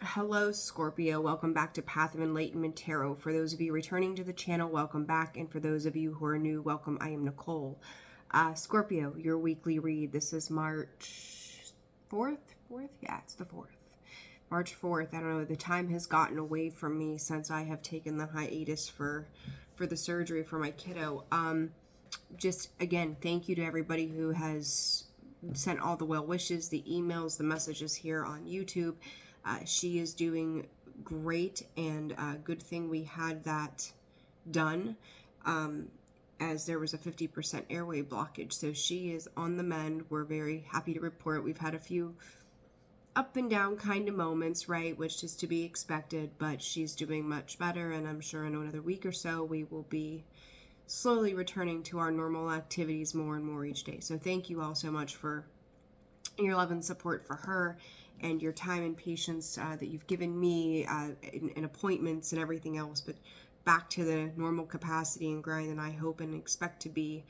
Hello, Scorpio. Welcome back to Path of Enlightenment Tarot. For those of you returning to the channel, welcome back. And for those of you who are new, welcome. I am Nicole. Scorpio, your weekly read. This is March 4th? 4th? Yeah, it's the 4th. March 4th. I don't know. The time has gotten away from me since I have taken the hiatus for the surgery for my kiddo. Just, again, thank you to everybody who has sent all the well wishes, the emails, the messages here on YouTube. She is doing great, and good thing we had that done, as there was a 50% airway blockage. So she is on the mend. We're very happy to report. We've had a few up and down kind of moments, right, which is to be expected, but she's doing much better, and I'm sure in another week or so we will be slowly returning to our normal activities more and more each day. So thank you all so much for your love and support for her, and your time and patience that you've given me in appointments and everything else, but back to the normal capacity and grind, and I hope and expect to be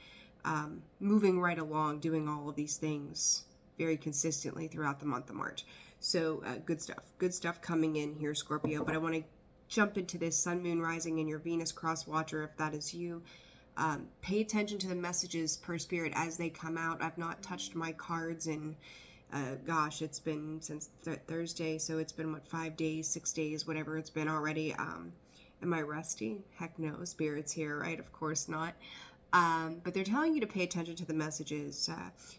moving right along, doing all of these things very consistently throughout the month of March. So good stuff coming in here, Scorpio. But I want to jump into this Sun, Moon, Rising, and your Venus cross watcher, if that is you. Pay attention to the messages per Spirit as they come out. I've not touched my cards in gosh, it's been since Thursday, so it's been, what, 5 days, 6 days, whatever it's been already. Am I rusty? Heck no, Spirit's here, right? Of course not. But they're telling you to pay attention to the messages.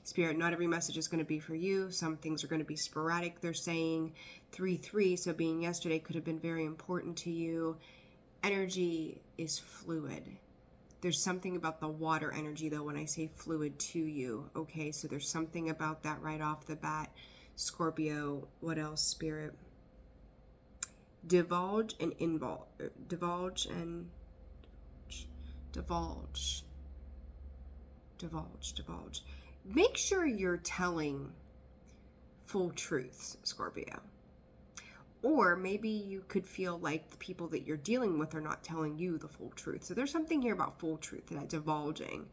Spirit, not every message is going to be for you. Some things are going to be sporadic. They're saying 3-3, so being yesterday could have been very important to you. Energy is fluid. There's something about the water energy, though, when I say fluid to you, okay? So there's something about that right off the bat. Scorpio, what else, Spirit? Divulge and invulge. Divulge and... Divulge. Divulge, divulge. Make sure you're telling full truths, Scorpio. Or maybe you could feel like the people that you're dealing with are not telling you the full truth. So there's something here about full truth, that divulging.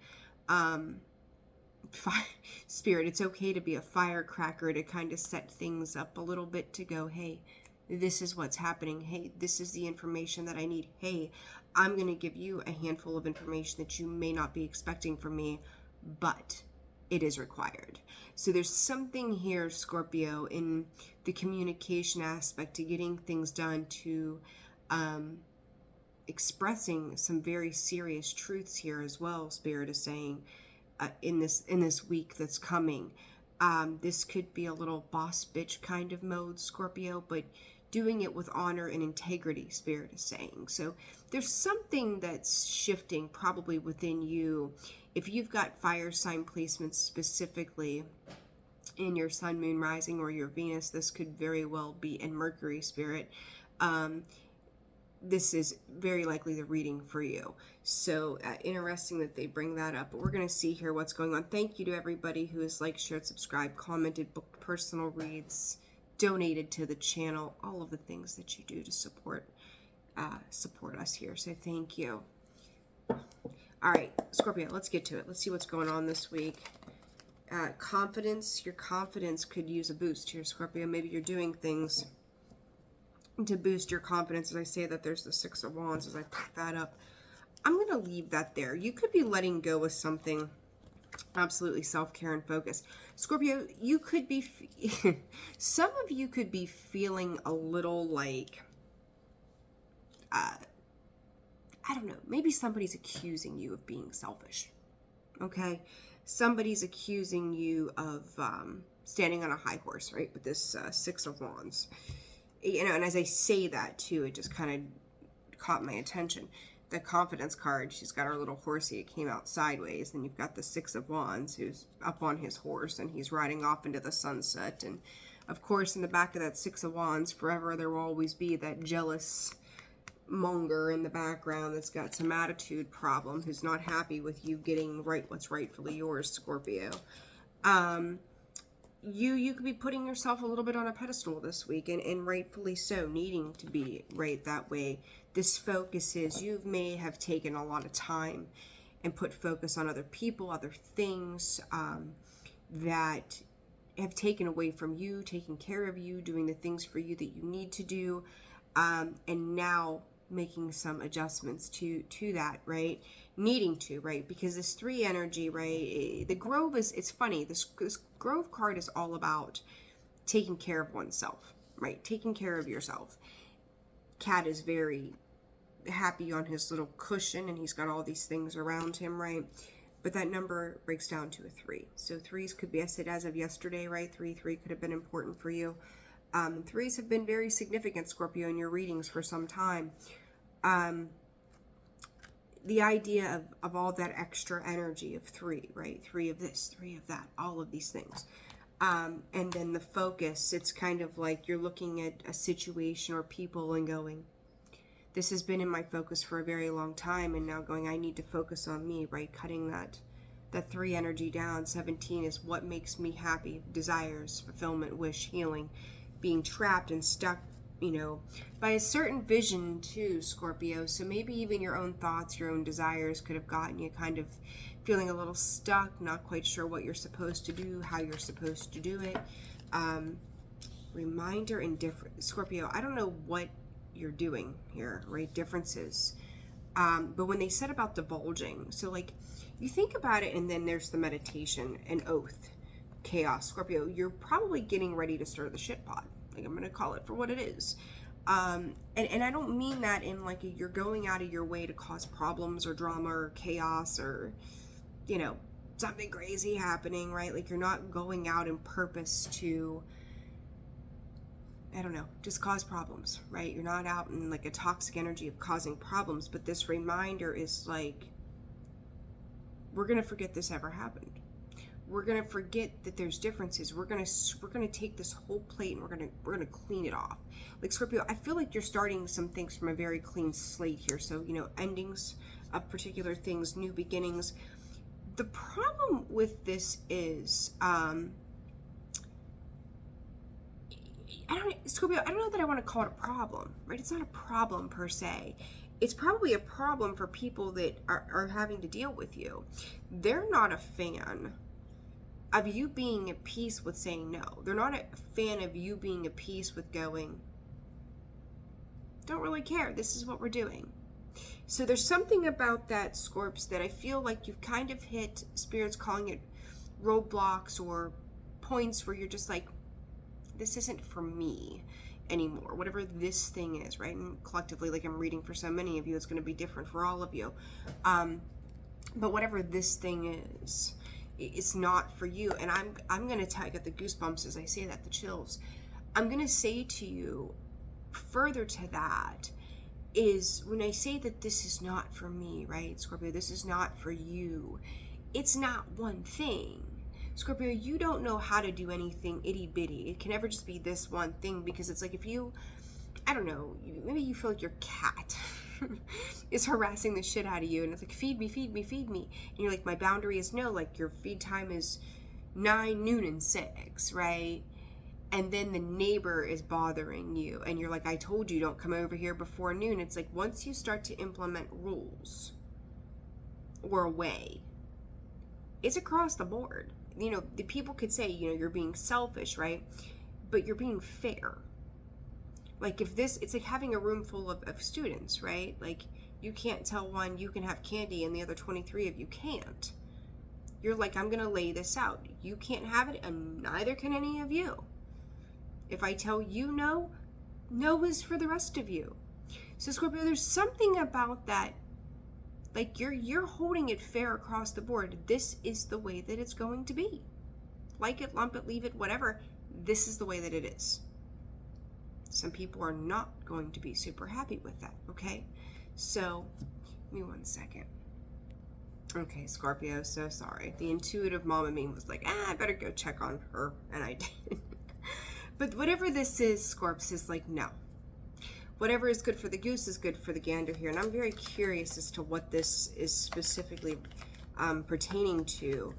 Spirit, it's okay to be a firecracker, to kind of set things up a little bit, to go, hey, this is what's happening. Hey, this is the information that I need. Hey, I'm going to give you a handful of information that you may not be expecting from me, but it is required. So there's something here, Scorpio, in the communication aspect, to getting things done, to expressing some very serious truths here as well. Spirit is saying in this week that's coming. This could be a little boss bitch kind of mode, Scorpio, but doing it with honor and integrity, Spirit is saying. So there's something that's shifting probably within you. If you've got fire sign placements specifically in your Sun, Moon, Rising, or your Venus, this could very well be in Mercury, Spirit. This is very likely the reading for you. So interesting that they bring that up. But we're going to see here what's going on. Thank you to everybody who has liked, shared, subscribed, commented, booked personal reads, donated to the channel, all of the things that you do to support us here. So thank you. All right, Scorpio, let's get to it. Let's see what's going on this week. Confidence. Your confidence could use a boost here, Scorpio. Maybe you're doing things to boost your confidence. As I say that, there's the Six of Wands as I pick that up. I'm going to leave that there. You could be letting go of something. Absolutely self-care and focus. Scorpio, you could be, some of you could be feeling a little like, I don't know, maybe somebody's accusing you of being selfish, okay? Somebody's accusing you of standing on a high horse, right, with this Six of Wands. You know, and as I say that, too, it just kind of caught my attention. The confidence card, she's got her little horsey, it came out sideways, and you've got the Six of Wands who's up on his horse, and he's riding off into the sunset. And, of course, in the back of that Six of Wands, forever there will always be that jealous monger in the background that's got some attitude problem, who's not happy with you getting right what's rightfully yours, Scorpio. You could be putting yourself a little bit on a pedestal this week, and rightfully so, needing to be right that way. This focus is, you may have taken a lot of time and put focus on other people, other things, that have taken away from you, taking care of you, doing the things for you that you need to do, and now making some adjustments to that, right? Needing to, right? Because this 3 energy, right? The Grove is, it's funny, this Grove card is all about taking care of oneself, right? Taking care of yourself. Cat is very happy on his little cushion, and he's got all these things around him, right? But that number breaks down to a 3. So 3s could be, I said as of yesterday, right? 3 could have been important for you. 3s have been very significant, Scorpio, in your readings for some time. The idea of all that extra energy of 3, right? 3 of this, 3 of that, all of these things. And then the focus, it's kind of like you're looking at a situation or people and going, this has been in my focus for a very long time, and now going, I need to focus on me, right? Cutting that 3 energy down. 17 is what makes me happy, desires, fulfillment, wish, healing, being trapped and stuck, you know, by a certain vision too, Scorpio. So maybe even your own thoughts, your own desires could have gotten you kind of feeling a little stuck, not quite sure what you're supposed to do, how you're supposed to do it. Reminder and different, Scorpio, I don't know what you're doing here, right? Differences. But when they said about divulging, so like you think about it, and then there's the meditation and oath, chaos, Scorpio, you're probably getting ready to stir the shit pot. Like, I'm going to call it for what it is. And I don't mean that in like you're going out of your way to cause problems or drama or chaos or, you know, something crazy happening, right? Like you're not going out in purpose to, I don't know, just cause problems, right? You're not out in like a toxic energy of causing problems, but this reminder is like, we're going to forget this ever happened. We're going to forget that there's differences. We're going to take this whole plate and we're going to clean it off. Like Scorpio, I feel like you're starting some things from a very clean slate here. So, you know, endings of particular things, new beginnings. The problem with this is, Scorpio, I don't know that I want to call it a problem, right? It's not a problem per se. It's probably a problem for people that are having to deal with you. They're not a fan of you being at peace with saying no. They're not a fan of you being at peace with going, don't really care, this is what we're doing. So there's something about that, Scorps, that I feel like you've kind of hit, Spirit's calling it roadblocks or points where you're just like, this isn't for me anymore, whatever this thing is, right? And collectively, like I'm reading for so many of you, it's going to be different for all of you. But whatever this thing is, it's not for you. And I'm going to tell you, I got the goosebumps as I say that, the chills. I'm going to say to you, further to that, is when I say that this is not for me, right, Scorpio, this is not for you, it's not one thing. Scorpio, you don't know how to do anything itty bitty. It can never just be this one thing, because it's like if you, I don't know, maybe you feel like your cat is harassing the shit out of you, and it's like, feed me, feed me, feed me. And you're like, my boundary is no, like your feed time is 9, noon, and 6, right? And then the neighbor is bothering you, and you're like, I told you don't come over here before noon. It's like once you start to implement rules or a way, it's across the board. You know, the people could say, you know, you're being selfish, right? But you're being fair. Like if this, it's like having a room full of students, right? Like you can't tell one you can have candy and the other 23 of you can't. You're like, I'm going to lay this out. You can't have it and neither can any of you. If I tell you no, no is for the rest of you. So Scorpio, there's something about that. Like you're holding it fair across the board. This is the way that it's going to be. Like it, lump it, leave it, whatever. This is the way that it is. Some people are not going to be super happy with that, okay? So, give me 1 second. Okay, Scorpio, so sorry. The intuitive mom in me was like, I better go check on her, and I did. But whatever this is, Scorps, is like, no. Whatever is good for the goose is good for the gander here. And I'm very curious as to what this is specifically pertaining to.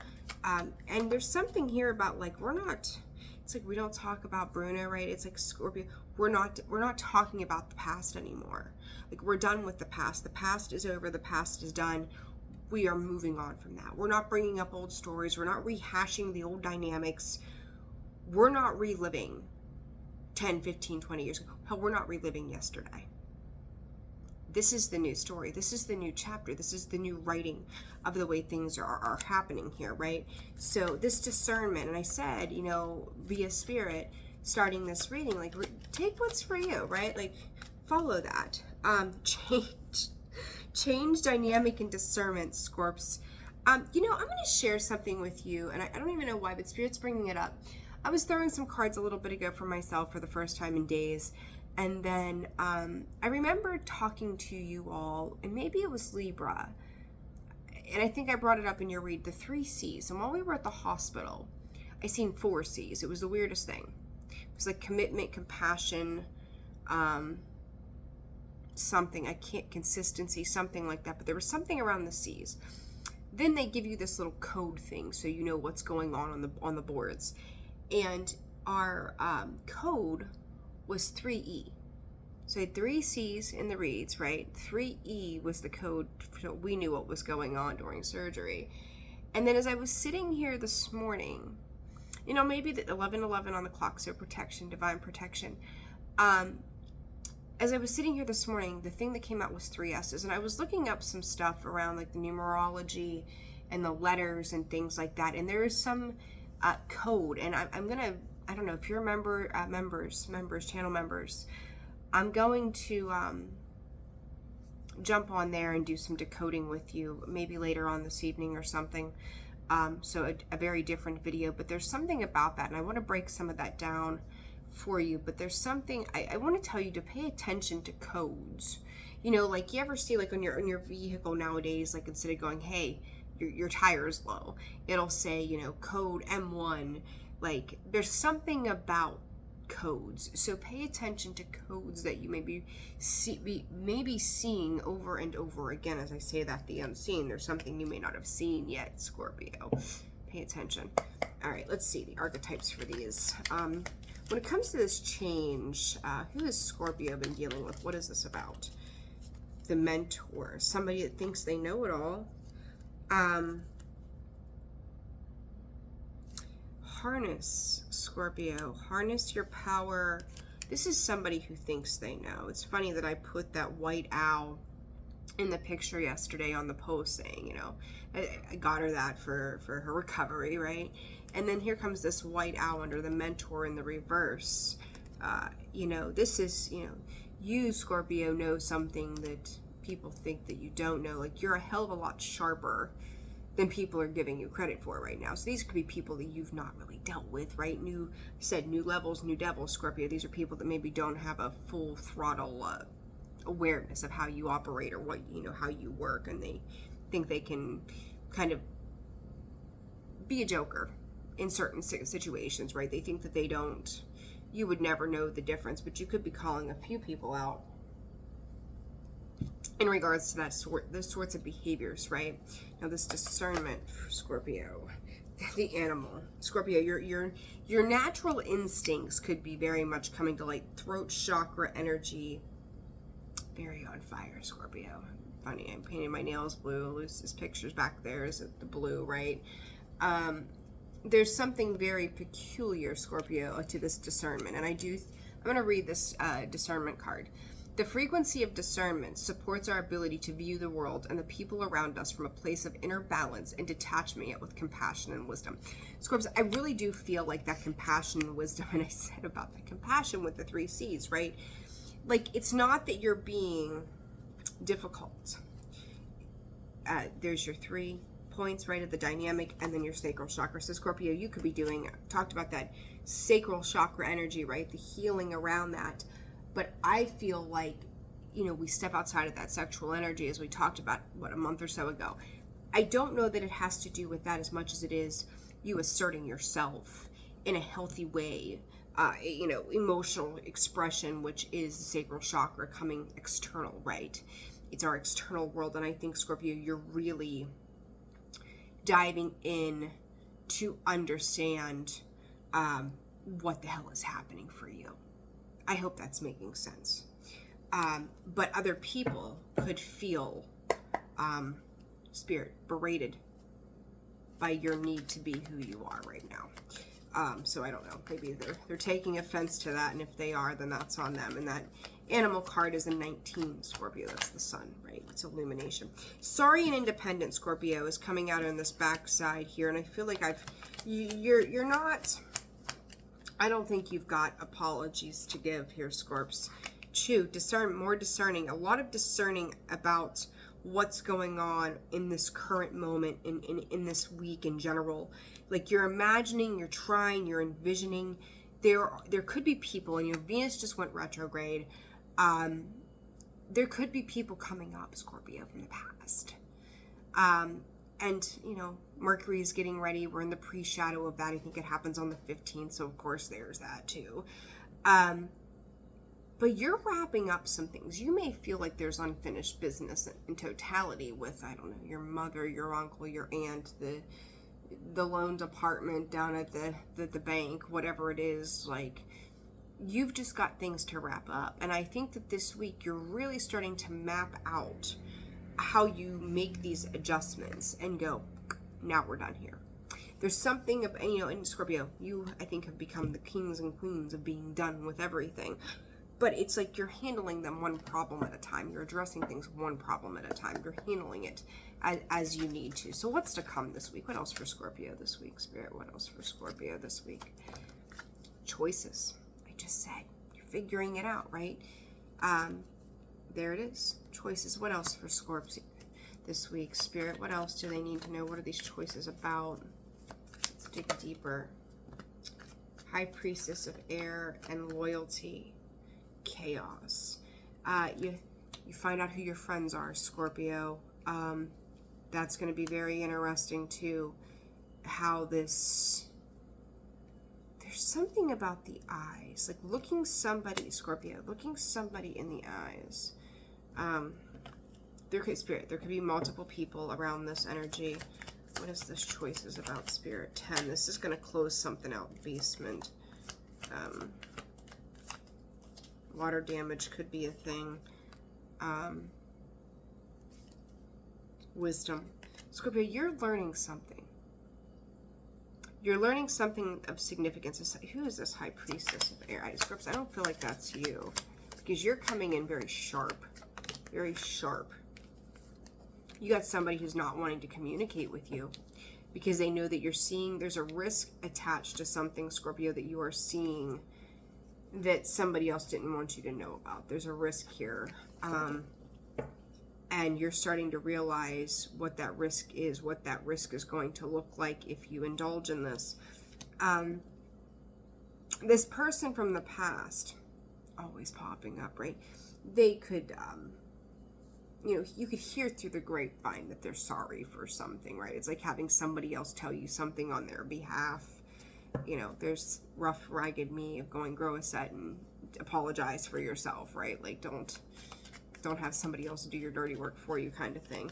And there's something here about like, it's like we don't talk about Bruno, right? It's like Scorpio, we're not talking about the past anymore. Like we're done with the past. The past is over, the past is done. We are moving on from that. We're not bringing up old stories. We're not rehashing the old dynamics. we're not reliving 10, 15, 20 years ago. Hell, we're not reliving yesterday. This is the new story. This is the new chapter. This is the new writing of the way things are happening here, right? So this discernment, and I said, you know, via spirit, starting this reading, like, take what's for you, right? Like, follow that. Change dynamic and discernment, Scorps. You know, I'm going to share something with you, and I don't even know why, but Spirit's bringing it up. I was throwing some cards a little bit ago for myself for the first time in days, and then I remember talking to you all, and maybe it was Libra, and I think I brought it up in your read, the 3 C's, and while we were at the hospital, I seen 4 C's. It was the weirdest thing. It was like commitment, compassion, something, consistency, something like that, but there was something around the C's. Then they give you this little code thing so you know what's going on the boards. And our code was 3E. So I had 3 C's in the reads, right? 3E was the code, so we knew what was going on during surgery. And then as I was sitting here this morning, you know, maybe the 11:11 on the clock, so protection, divine protection. As I was sitting here this morning, the thing that came out was 3 S's, and I was looking up some stuff around like the numerology and the letters and things like that, and there is some code, and I'm gonna, I don't know if you're a member, channel members, I'm going to jump on there and do some decoding with you, maybe later on this evening or something, so a very different video, but there's something about that, and I want to break some of that down for you. But there's something I want to tell you to pay attention to codes. You know, like you ever see like on your vehicle nowadays, like instead of going, hey, your tire is low, it'll say, you know, code M1. Like there's something about codes, so pay attention to codes that you may be seeing over and over again. As I say that, the unseen, there's something you may not have seen yet, Scorpio. Pay attention. All right, let's see the archetypes for these. When it comes to this change, who has Scorpio been dealing with? What is this about? The mentor, somebody that thinks they know it all. Harness, Scorpio, harness your power. This is somebody who thinks they know. It's funny that I put that white owl in the picture yesterday on the post saying, you know, I got her that for her recovery, right? And then here comes this white owl under the mentor in the reverse. You know, this is, you know, you, Scorpio, know something that people think that you don't know. Like you're a hell of a lot sharper than people are giving you credit for right now. So these could be people that you've not really dealt with, right? New levels, new devils, Scorpio. These are people that maybe don't have a full throttle awareness of how you operate or what, you know, how you work, and they think they can kind of be a joker in certain situations, right? They think that you would never know the difference, but you could be calling a few people out in regards to those sorts of behaviors, right? Now this discernment for Scorpio, the animal, Scorpio, your natural instincts could be very much coming to light. Throat chakra energy, very on fire, Scorpio. Funny, I'm painting my nails blue. Lucy's pictures back there is the blue, right? There's something very peculiar, Scorpio, to this discernment, and I'm going to read this discernment card. The frequency of discernment supports our ability to view the world and the people around us from a place of inner balance and detachment, yet with compassion and wisdom. Scorpios, I really do feel like that compassion and wisdom, and I said about the compassion with the 3 C's, right? Like, it's not that you're being difficult. There's your 3 points, right, of the dynamic, and then your sacral chakra. So Scorpio, you could be talked about that sacral chakra energy, right? The healing around that. But I feel like, you know, we step outside of that sexual energy as we talked about, a month or so ago. I don't know that it has to do with that as much as it is you asserting yourself in a healthy way, you know, emotional expression, which is the sacral chakra coming external, right? It's our external world. And I think, Scorpio, you're really diving in to understand what the hell is happening for you. I hope that's making sense. But other people could feel, Spirit, berated by your need to be who you are right now. So I don't know, maybe they're taking offense to that, and if they are, then that's on them. And that animal card is a 19, Scorpio. That's the sun, right? It's illumination. Sorry and independent, Scorpio, is coming out on this backside here, and I feel like you're not, I don't think you've got apologies to give here, Scorps. More discerning, a lot of discerning about what's going on in this current moment, in this week in general. Like, you're imagining, you're trying, you're envisioning. There could be people, and Venus just went retrograde. There could be people coming up, Scorpio, from the past. And Mercury is getting ready. We're in the pre-shadow of that. I think it happens on the 15th, so of course there's that too. But you're wrapping up some things. You may feel like there's unfinished business in totality with, I don't know, your mother, your uncle, your aunt, the loan department down at the bank, whatever it is. Like, you've just got things to wrap up. And I think that this week you're really starting to map out how you make these adjustments and go, now we're done here. There's something of, in Scorpio, you, I think, have become the kings and queens of being done with everything. But it's like you're handling them one problem at a time. You're addressing things one problem at a time. You're handling it as you need to. So what's to come this week? What else for Scorpio this week, Spirit? What else for Scorpio this week? Choices. I just said, you're figuring it out, right? There it is. Choices. What else for Scorpio this week, Spirit? What else do they need to know? What are these choices about? Let's dig deeper. High Priestess of Air and Loyalty. Chaos. You find out who your friends are, Scorpio. That's going to be very interesting too. How there's something about the eyes, like looking somebody, Scorpio, looking somebody in the eyes. There could be multiple people around this energy. What is this choices about, Spirit? 10. This is going to close something out. Basement. Water damage could be a thing. Wisdom. Scorpio, you're learning something. You're learning something of significance. Who is this High Priestess of Air? Scorpio, I don't feel like that's you. Because you're coming in very sharp. Very sharp. You got somebody who's not wanting to communicate with you. Because they know that you're seeing, there's a risk attached to something, Scorpio, that you are seeing that somebody else didn't want you to know about. There's a risk here. And you're starting to realize what that risk is, what that risk is going to look like if you indulge in this. This person from the past, always popping up, right? They could, you could hear through the grapevine that they're sorry for something, right? It's like having somebody else tell you something on their behalf. There's rough, ragged me of going grow a set and apologize for yourself, right? Like, don't have somebody else do your dirty work for you, kind of thing.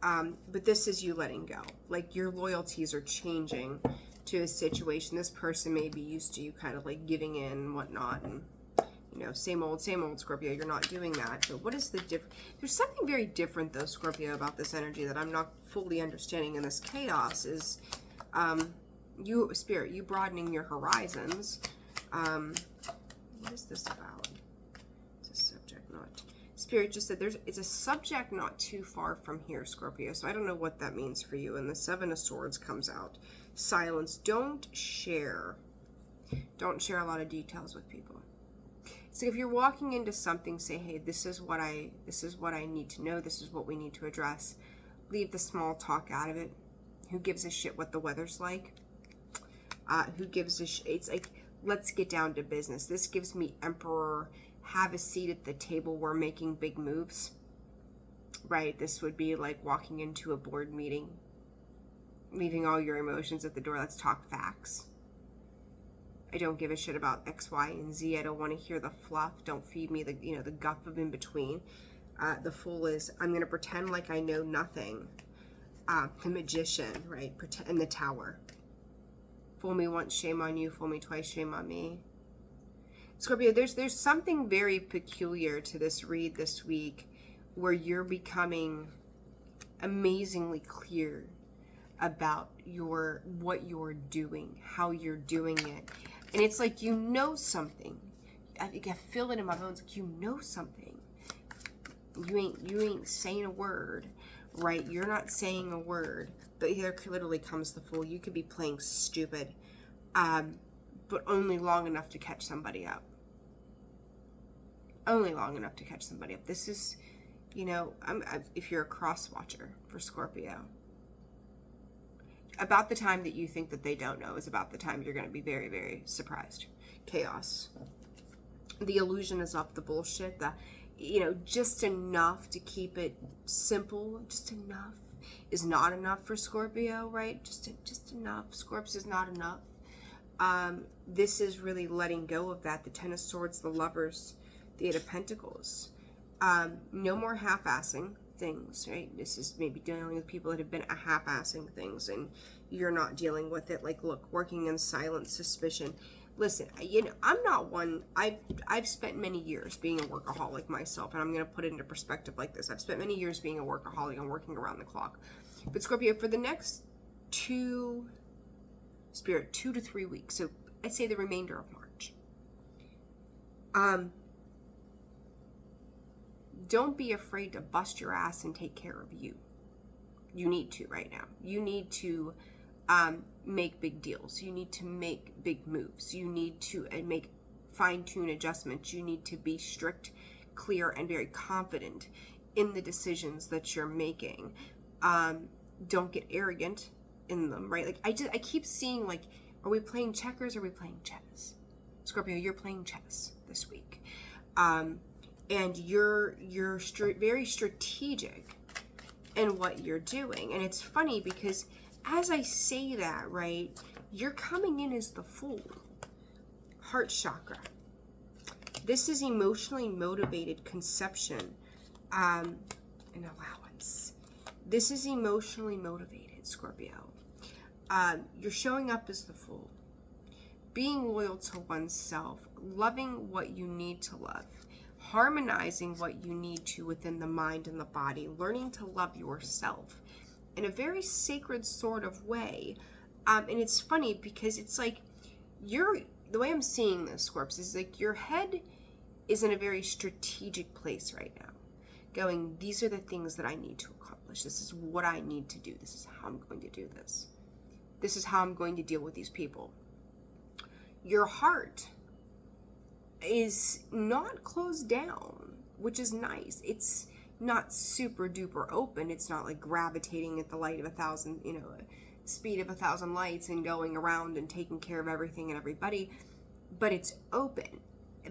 But this is you letting go. Like, your loyalties are changing to a situation. This person may be used to you kind of like giving in and whatnot, and same old Scorpio. You're not doing that. But what is the difference? There's something very different though, Scorpio, about this energy that I'm not fully understanding in this chaos. Is you, Spirit, you broadening your horizons. What is this about? It's a subject not. Spirit just said it's a subject not too far from here, Scorpio. So I don't know what that means for you. And the Seven of Swords comes out. Silence. Don't share a lot of details with people. So if you're walking into something, say, hey, this is what I need to know. This is what we need to address. Leave the small talk out of it. Who gives a shit what the weather's like? Who gives a shit? It's like, let's get down to business. This gives me Emperor. Have a seat at the table. We're making big moves. Right? This would be like walking into a board meeting. Leaving all your emotions at the door. Let's talk facts. I don't give a shit about X, Y, and Z. I don't want to hear the fluff. Don't feed me the guff of in between. The Fool is, I'm going to pretend like I know nothing. The Magician, right? And the Tower. Fool me once, shame on you. Fool me twice, shame on me. Scorpio, there's something very peculiar to this read this week where you're becoming amazingly clear about what you're doing, how you're doing it. And it's like, you know something. I feel it in my bones. Like, you know something. You ain't saying a word, right? You're not saying a word. But here literally comes the Fool. You could be playing stupid, but only long enough to catch somebody up. Only long enough to catch somebody up. This is, if you're a cross watcher for Scorpio, about the time that you think that they don't know is about the time you're going to be very, very surprised. Chaos. The illusion is up, the bullshit, just enough to keep it simple, just enough is not enough for Scorpio, right? Just enough. Scorps is not enough. This is really letting go of that. The Ten of Swords, the Lovers, the Eight of Pentacles. No more half-assing things, right? This is maybe dealing with people that have been half-assing things and you're not dealing with it. Like, look, working in silent suspicion. Listen, I'm not one. I've spent many years being a workaholic myself, and I'm going to put it into perspective like this. I've spent many years being a workaholic and working around the clock. But Scorpio, for the next 2 to 3 weeks, so I'd say the remainder of March, don't be afraid to bust your ass and take care of you. You need to right now. You need to make big deals. You need to make big moves. You need to make fine-tune adjustments. You need to be strict, clear, and very confident in the decisions that you're making. Don't get arrogant in them, right? Like, I keep seeing, like, are we playing checkers or are we playing chess? Scorpio, you're playing chess this week. And you're very strategic in what you're doing. And it's funny because as I say that, right, you're coming in as the Fool. Heart chakra. This is emotionally motivated conception and allowance. This is emotionally motivated, Scorpio. You're showing up as the Fool. Being loyal to oneself. Loving what you need to love. Harmonizing what you need to within the mind and the body. Learning to love yourself in a very sacred sort of way. And it's funny because it's like the way I'm seeing this, Scorps, is like your head is in a very strategic place right now. Going, these are the things that I need to accomplish. This is what I need to do. This is how I'm going to do this. This is how I'm going to deal with these people. Your heart is not closed down, which is nice. It's not super duper open. It's not like gravitating at the light of 1,000, speed of 1,000 lights and going around and taking care of everything and everybody, but it's open.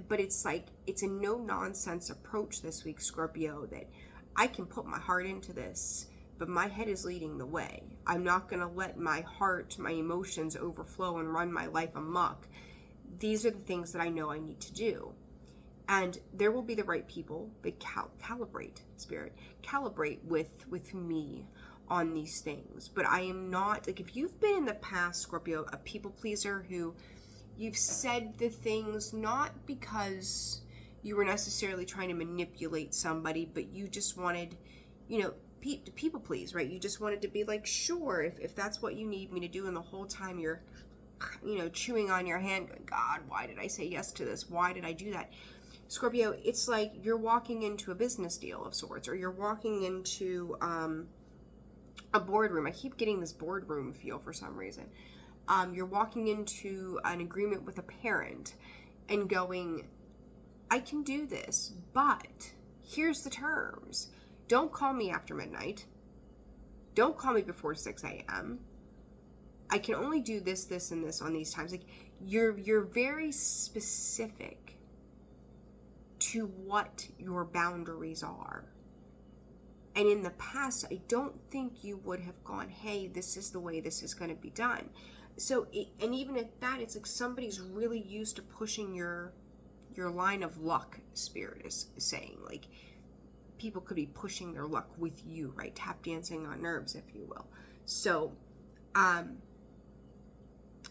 But it's like, it's a no nonsense approach this week, Scorpio, that I can put my heart into this, but my head is leading the way. I'm not going to let my heart, my emotions overflow and run my life amok. These are the things that I know I need to do. And there will be the right people that calibrate, Spirit, calibrate with me on these things. But I am not, like, if you've been in the past, Scorpio, a people pleaser who you've said the things not because you were necessarily trying to manipulate somebody, but you just wanted, people please, right? You just wanted to be like, sure, if that's what you need me to do. And the whole time you're, chewing on your hand, going, God, why did I say yes to this? Why did I do that? Scorpio, it's like you're walking into a business deal of sorts, or you're walking into a boardroom. I keep getting this boardroom feel for some reason. You're walking into an agreement with a parent and going, I can do this, but here's the terms. Don't call me after midnight. Don't call me before 6 a.m. I can only do this, this, and this on these times. Like, you're very specific to what your boundaries are. And in the past, I don't think you would have gone, hey, this is the way this is going to be done. So, and even at that, it's like somebody's really used to pushing your line of luck, Spirit is saying. Like, people could be pushing their luck with you, right? Tap dancing on nerves, if you will. So,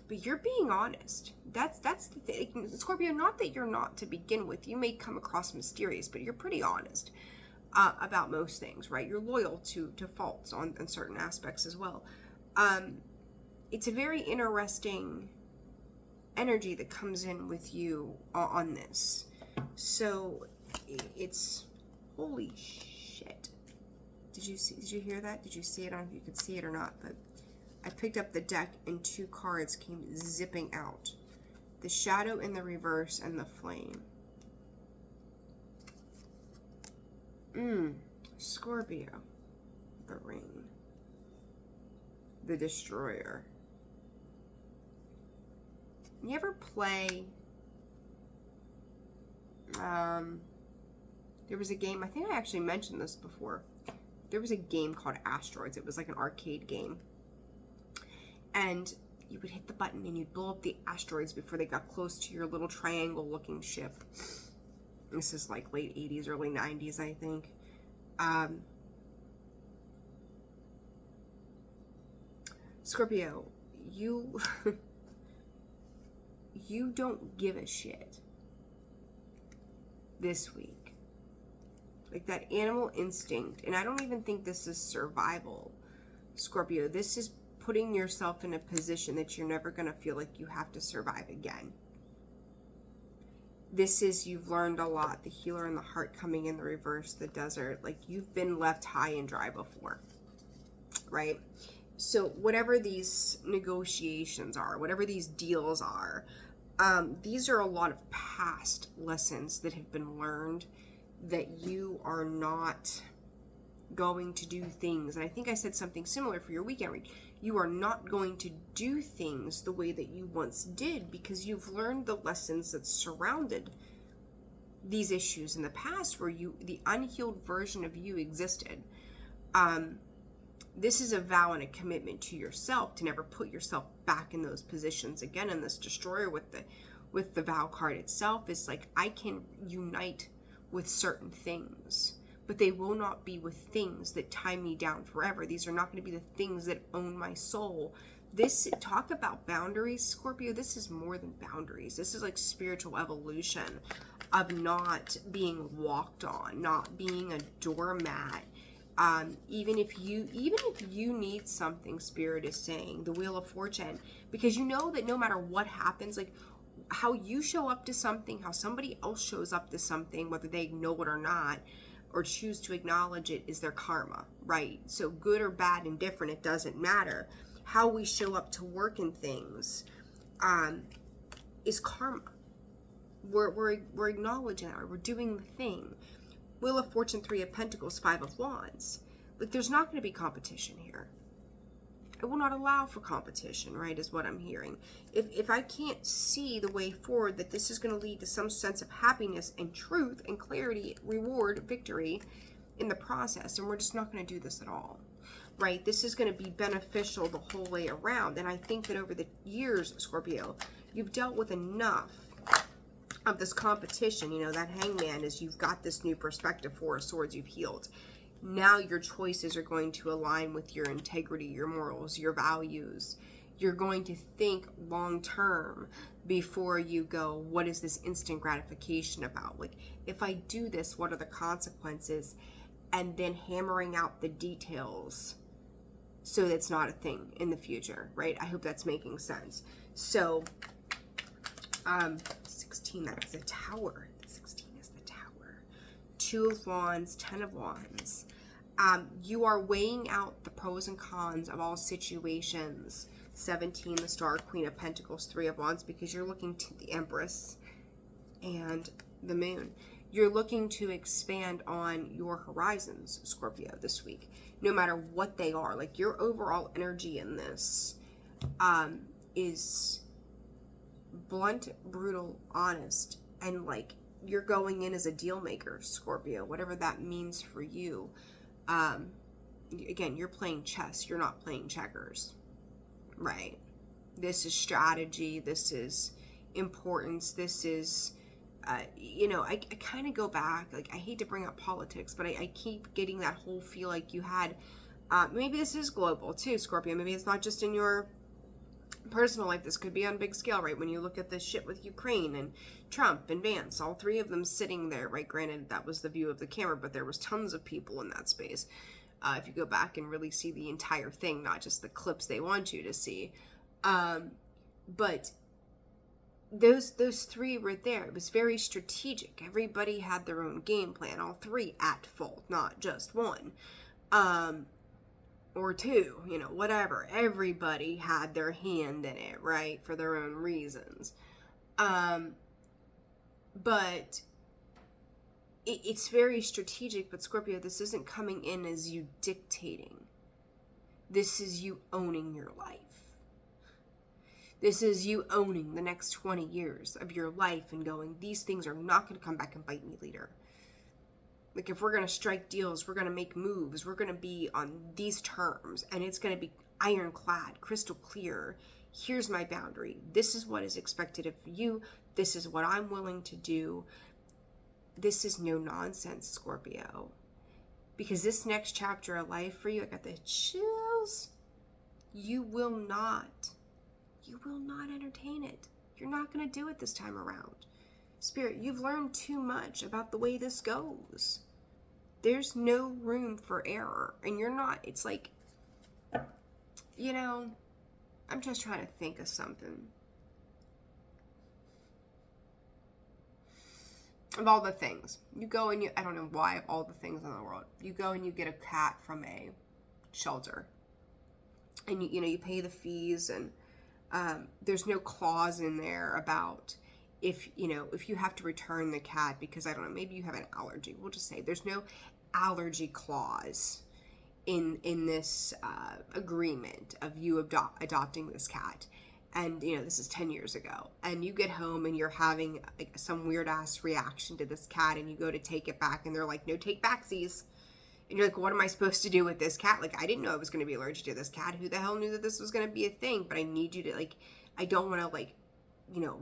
but you're being honest. That's the thing. Scorpio, not that you're not to begin with. You may come across mysterious, but you're pretty honest about most things, right? You're loyal to faults on certain aspects as well. It's a very interesting energy that comes in with you on this. So it's, holy shit. Did you hear that? Did you see it? I don't know if you could see it or not, but I picked up the deck and 2 cards came zipping out. The Shadow in the reverse and the Flame. Scorpio. The Ring. The Destroyer. You ever play, there was a game, I think I actually mentioned this before. There was a game called Asteroids. It was like an arcade game. And you would hit the button and you'd blow up the asteroids before they got close to your little triangle looking ship. This is like late 80s, early 90s, I think. Scorpio, you you don't give a shit this week. Like that animal instinct, and I don't even think this is survival, Scorpio. This is putting yourself in a position that you're never going to feel like you have to survive again. This is, you've learned a lot. The Healer and the Heart coming in the reverse, the Desert. Like, you've been left high and dry before, right? So whatever these negotiations are, whatever these deals are, these are a lot of past lessons that have been learned, that you are not going to do things. And I think I said something similar for your weekend read. You are not going to do things the way that you once did, because you've learned the lessons that surrounded these issues in the past, where the unhealed version of you existed. This is a vow and a commitment to yourself to never put yourself back in those positions again. And this Destroyer with the vow card itself is like, I can unite with certain things, but they will not be with things that tie me down forever. These are not going to be the things that own my soul. This, talk about boundaries, Scorpio. This is more than boundaries. This is like spiritual evolution of not being walked on, not being a doormat. Even if you need something, Spirit is saying, the Wheel of Fortune, because you know that no matter what happens, like how you show up to something, how somebody else shows up to something, whether they know it or not, or choose to acknowledge it, is their karma, right? So good or bad, indifferent, it doesn't matter. How we show up to work in things is karma. We're acknowledging that, we're doing the thing. Wheel of Fortune, 3 of Pentacles, 5 of Wands. Like, there's not going to be competition here. I will not allow for competition, right, is what I'm hearing. If I can't see the way forward, that this is going to lead to some sense of happiness and truth and clarity, reward, victory in the process, and we're just not going to do this at all, right? This is going to be beneficial the whole way around. And I think that over the years, Scorpio, you've dealt with enough of this competition. You know, that Hangman is, you've got this new perspective, 4 of Swords, you've healed. Now your choices are going to align with your integrity, your morals, your values. You're going to think long term before you go, what is this instant gratification about? Like, if I do this, what are the consequences? And then hammering out the details so that's not a thing in the future, right? I hope that's making sense. So, 16, that's the Tower. The 16 is the Tower. 2 of Wands, 10 of Wands. You are weighing out the pros and cons of all situations. 17, the Star, Queen of Pentacles, 3 of Wands, because you're looking to the Empress and the Moon. You're looking to expand on your horizons, Scorpio, this week, no matter what they are. Like, your overall energy in this is blunt, brutal, honest, and like, you're going in as a deal maker, Scorpio, whatever that means for you. Again, you're playing chess, you're not playing checkers, right? This is strategy, this is importance, this is, you know, I kind of go back, like, I hate to bring up politics, but I keep getting that whole feel like you had, maybe this is global too, Scorpio, maybe it's not just in your personal life, this could be on a big scale, right? When you look at this shit with Ukraine and Trump and Vance, all 3 of them sitting there, right? Granted, that was the view of the camera, but there was tons of people in that space. if you go back and really see the entire thing, not just the clips they want you to see. But those three were there. It was very strategic. Everybody had their own game plan, all three at fault, not just one. Or two, whatever. Everybody had their hand in it, right? For their own reasons. But it's very strategic. But Scorpio, this isn't coming in as you dictating. This is you owning your life. This is you owning the next 20 years of your life and going, these things are not going to come back and bite me later. Like, if we're going to strike deals, we're going to make moves, we're going to be on these terms, and it's going to be ironclad, crystal clear. Here's my boundary. This is what is expected of you. This is what I'm willing to do. This is no nonsense, Scorpio. Because this next chapter of life for you, I got the chills. You will not entertain it. You're not going to do it this time around. Spirit, you've learned too much about the way this goes. There's no room for error. And you're not, it's like, I'm just trying to think of something. Of all the things. You go and I don't know why, of all the things in the world. You go and you get a cat from a shelter. And you pay the fees, and there's no clause in there about if you have to return the cat because, I don't know, maybe you have an allergy. We'll just say there's no allergy clause in this agreement of you adopting this cat. And, this is 10 years ago. And you get home and you're having like some weird ass reaction to this cat, and you go to take it back and they're like, no take backsies. And you're like, what am I supposed to do with this cat? Like, I didn't know I was going to be allergic to this cat. Who the hell knew that this was going to be a thing? But I need you to, I don't want to,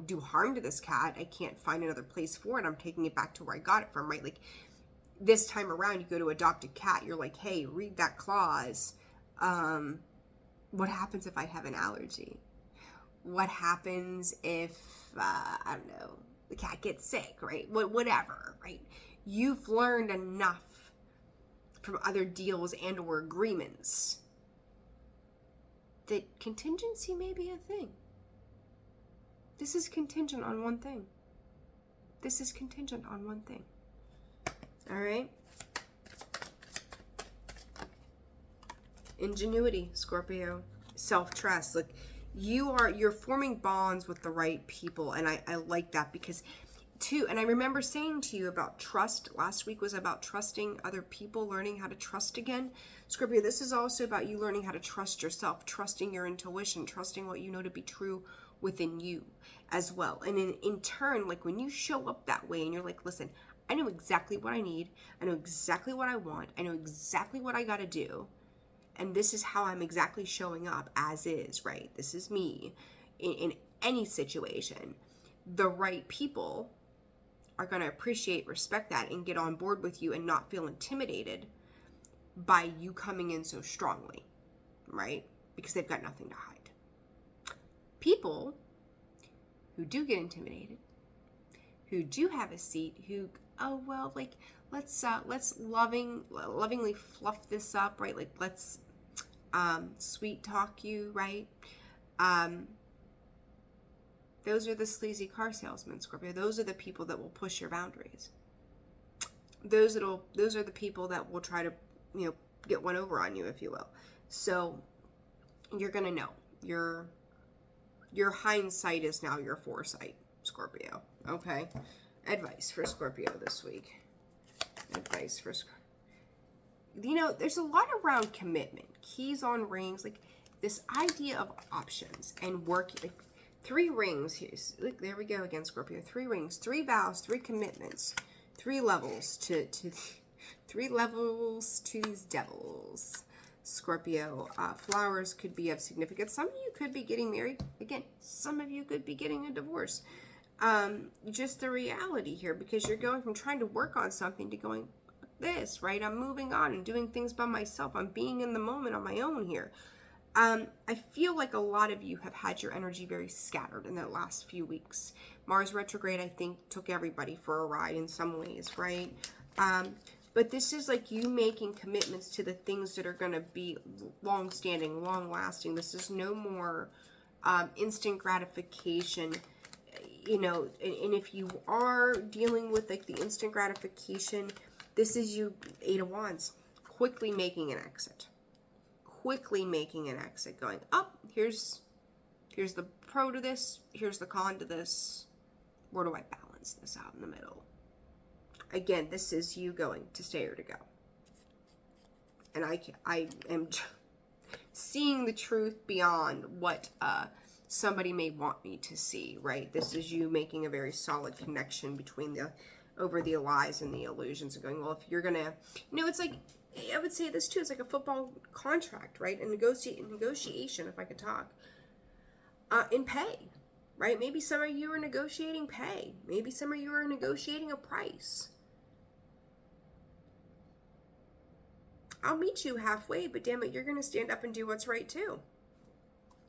do harm to this cat. I can't find another place for it. I'm taking it back to where I got it from, right? Like, this time around, you go to adopt a cat. You're like, hey, read that clause. What happens if I have an allergy? What happens if, I don't know, the cat gets sick, right? Whatever, right? You've learned enough from other deals and or agreements that contingency may be a thing. This is contingent on one thing. This is contingent on one thing. All right? Ingenuity, Scorpio. Self-trust. Look, you're forming bonds with the right people, and I like that because and I remember saying to you about trust. Last week was about trusting other people, learning how to trust again. Scorpio, this is also about you learning how to trust yourself, trusting your intuition, trusting what you know to be true within you as well. And in turn, like when you show up that way and you're like, listen, I know exactly what I need. I know exactly what I want. I know exactly what I got to do. And this is how I'm exactly showing up as is, right? This is me in any situation. The right people are going to appreciate, respect that, and get on board with you and not feel intimidated by you coming in so strongly, right? Because they've got nothing to hide. People who do get intimidated, who do have a seat, who, let's lovingly fluff this up, right? Like, let's sweet talk you, right? Those are the sleazy car salesmen, Scorpio. Those are the people that will push your boundaries. Those are the people that will try to, get one over on you, if you will. So you're gonna know. Your hindsight is now your foresight, Scorpio. Okay. Advice for Scorpio this week. Advice for Scorpio. There's a lot around commitment. Keys on rings, like this idea of options and work. Like, 3 rings here. Look, there we go again, Scorpio. 3 rings, 3 vows, 3 commitments, 3 levels to 3 levels to these devils. Scorpio, flowers could be of significance. Some of you could be getting married. Again, some of you could be getting a divorce. Just the reality here, because you're going from trying to work on something to going this, right? I'm moving on and doing things by myself. I'm being in the moment on my own here. I feel like a lot of you have had your energy very scattered in the last few weeks. Mars retrograde, I think, took everybody for a ride in some ways, right? But this is like you making commitments to the things that are going to be long-standing, long-lasting. This is no more instant gratification, you know. And if you are dealing with like the instant gratification, this is you, Eight of Wands, quickly making an exit. Quickly making an exit, going, oh, here's the pro to this, here's the con to this. Where do I balance this out in the middle? Again, this is you going to stay or to go. And I am seeing the truth beyond what somebody may want me to see, right? This is you making a very solid connection between over the lies and the illusions, and going, well, if you're gonna, it's like, I would say this too, it's like a football contract, right? A negotiation, if I could talk, in pay, right? Maybe some of you are negotiating pay. Maybe some of you are negotiating a price. I'll meet you halfway, but damn it, you're going to stand up and do what's right too.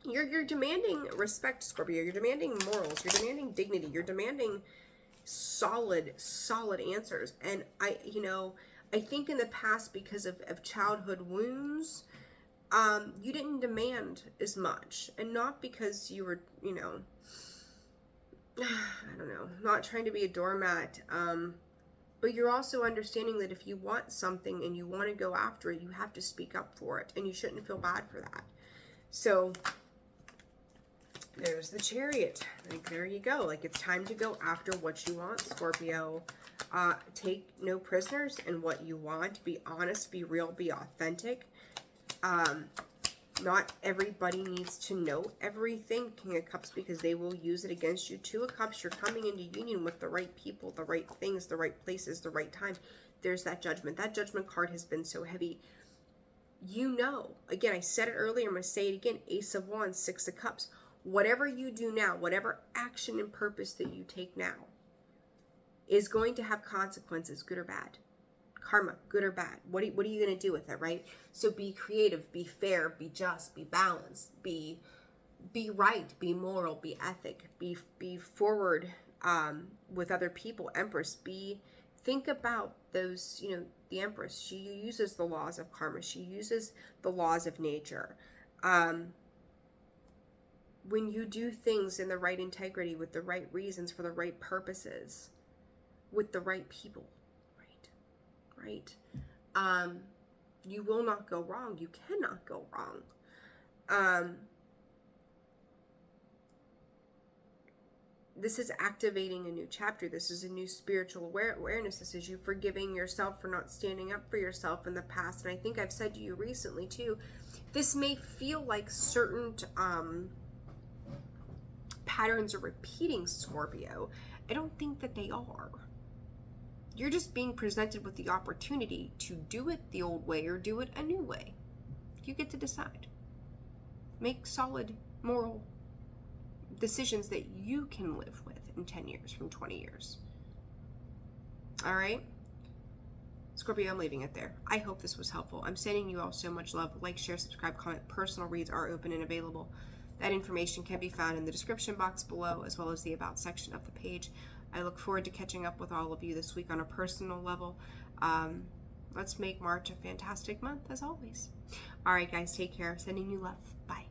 You're demanding respect, Scorpio. You're demanding morals. You're demanding dignity. You're demanding solid answers. And I think in the past, because of childhood wounds, you didn't demand as much. And not because you were, I don't know, not trying to be a doormat, but you're also understanding that if you want something and you want to go after it, you have to speak up for it, and you shouldn't feel bad for that. So there's the Chariot. Like, there you go. Like, it's time to go after what you want, Scorpio. Take no prisoners in what you want. Be honest, be real, be authentic. Not everybody needs to know everything, King of Cups, because they will use it against you. Two of Cups, you're coming into union with the right people, the right things, the right places, the right time. There's that Judgment. That Judgment card has been so heavy. Again, I said it earlier, I'm going to say it again, Ace of Wands, Six of Cups. Whatever you do now, whatever action and purpose that you take now is going to have consequences, good or bad. Karma, good or bad. What are you going to do with it, right? So be creative, be fair, be just, be balanced, be right, be moral, be ethic, be forward with other people. Empress, think about those, the Empress. She uses the laws of karma. She uses the laws of nature. When you do things in the right integrity, with the right reasons, for the right purposes, with the right people, right? You will not go wrong. You cannot go wrong. This is activating a new chapter. This is a new spiritual awareness. This is you forgiving yourself for not standing up for yourself in the past. And I think I've said to you recently too, this may feel like certain patterns are repeating, Scorpio. I don't think that they are. You're just being presented with the opportunity to do it the old way or do it a new way. You get to decide. Make solid moral decisions that you can live with in 10 years, from 20 years. All right? Scorpio, I'm leaving it there. I hope this was helpful. I'm sending you all so much love. Like, share, subscribe, comment. Personal reads are open and available. That information can be found in the description box below, as well as the About section of the page. I look forward to catching up with all of you this week on a personal level. Let's make March a fantastic month, as always. All right, guys, take care. Sending you love. Bye.